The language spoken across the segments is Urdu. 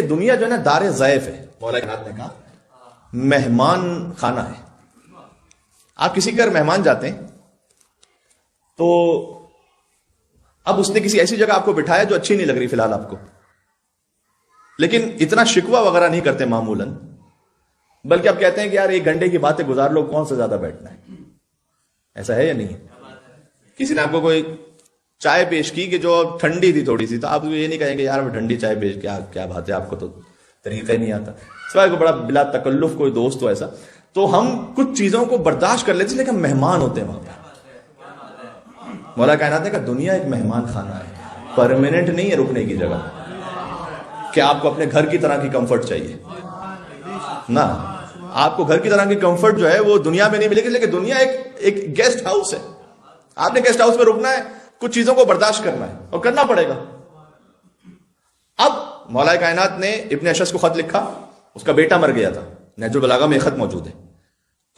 کہ دنیا جو ہے نا دار ضیف ہے. مولا کائنات نے کہا مہمان خانہ ہے. آپ کسی کے گھر مہمان جاتے ہیں تو اب اس نے کسی ایسی جگہ آپ کو بٹھایا جو اچھی نہیں لگ رہی فی الحال آپ کو, لیکن اتنا شکوہ وغیرہ نہیں کرتے معمولاً, بلکہ اب کہتے ہیں کہ یار ایک گھنٹے کی باتیں گزار لو, کون سے زیادہ بیٹھنا ہے. ایسا ہے یا نہیں؟ کسی نے آپ کو کوئی چائے پیش کی کہ جو ٹھنڈی تھی تھوڑی سی, تو آپ یہ نہیں کہیں گے یار میں ٹھنڈی چائے پیش, کیا بات ہے, آپ کو تو طریقہ ہی نہیں آتا. سوائے کو بڑا بلا تکلف کوئی دوست ہو ایسا, تو ہم کچھ چیزوں کو برداشت کر لیتے ہیں, لیکن مہمان ہوتے ہیں وہاں پہ. مولا کائنات نے کہا دنیا ایک مہمان خانہ ہے, پرماننٹ نہیں ہے رکنے کی جگہ, کہ آپ کو اپنے گھر کی طرح کی کمفرٹ چاہیے نا. آپ کو گھر کی طرح کی کمفرٹ جو ہے وہ دنیا میں نہیں ملے گی, لیکن دنیا ایک گیسٹ ہاؤس ہے. آپ نے گیسٹ ہاؤس میں رکنا ہے, کچھ چیزوں کو برداشت کرنا ہے اور کرنا پڑے گا. اب مولا کائنات نے ابن اشعث کو خط لکھا, اس کا بیٹا مر گیا تھا, نہج البلاغہ میں خط موجود ہے.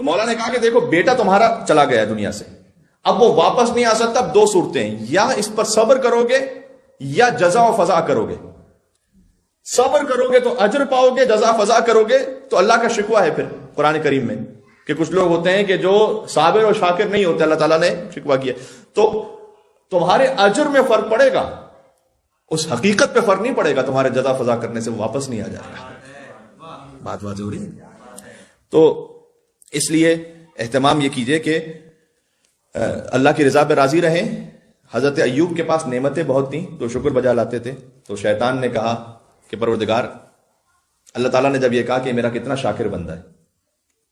تو مولا نے کہا کہ دیکھو بیٹا تمہارا چلا گیا دنیا سے, اب وہ واپس نہیں آ سکتا. اب دو صورتیں ہیں, یا اس پر صبر کرو گے یا جزا و فضا کرو گے. صبر کرو گے تو اجر پاؤ گے, جزا فضا کرو گے تو اللہ کا شکوہ ہے پھر قرآن کریم میں کہ کچھ لوگ ہوتے ہیں کہ جو صابر اور شاکر نہیں ہوتے, اللہ تعالیٰ نے شکوہ کیا. تو تمہارے اجر میں فرق پڑے گا, اس حقیقت پہ فرق نہیں پڑے گا, تمہارے جزا فضا کرنے سے واپس نہیں آ جائے گا. بات واضح ہو رہی ہے. تو اس لیے اہتمام یہ کیجئے کہ اللہ کی رضا پہ راضی رہیں. حضرت ایوب کے پاس نعمتیں بہت تھیں تو شکر بجا لاتے تھے. تو شیطان نے کہا کہ پروردگار, اللہ تعالیٰ نے جب یہ کہا کہ میرا کتنا شاکر بندہ ہے,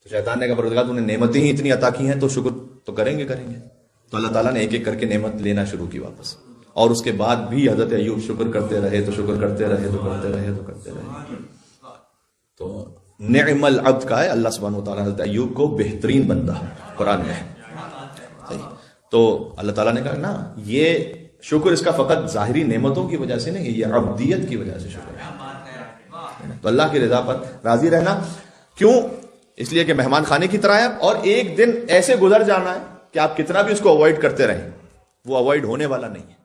تو شیطان نے کہا پروردگار تو نے نعمتیں ہی اتنی عطا کی ہیں تو شکر تو کریں گے. تو اللہ تعالیٰ نے ایک ایک کر کے نعمت لینا شروع کی واپس, اور اس کے بعد بھی حضرت ایوب شکر کرتے رہے تو شکر کرتے رہے تو کرتے رہے تو کرتے رہے. تو نعم العبد کا ہے اللہ سبحانہ و تعالیٰ حضرت ایوب کو بہترین بندہ قرآن میں ہے. تو اللہ تعالیٰ نے کہا نا یہ شکر اس کا فقط ظاہری نعمتوں کی وجہ سے نہیں, یہ عبدیت کی وجہ سے شکر ہے. تو اللہ کی رضا پر راضی رہنا. کیوں؟ اس لیے کہ مہمان خانے کی طرح ہے, اور ایک دن ایسے گزر جانا ہے کہ آپ کتنا بھی اس کو اوائڈ کرتے رہیں وہ اوائڈ ہونے والا نہیں ہے.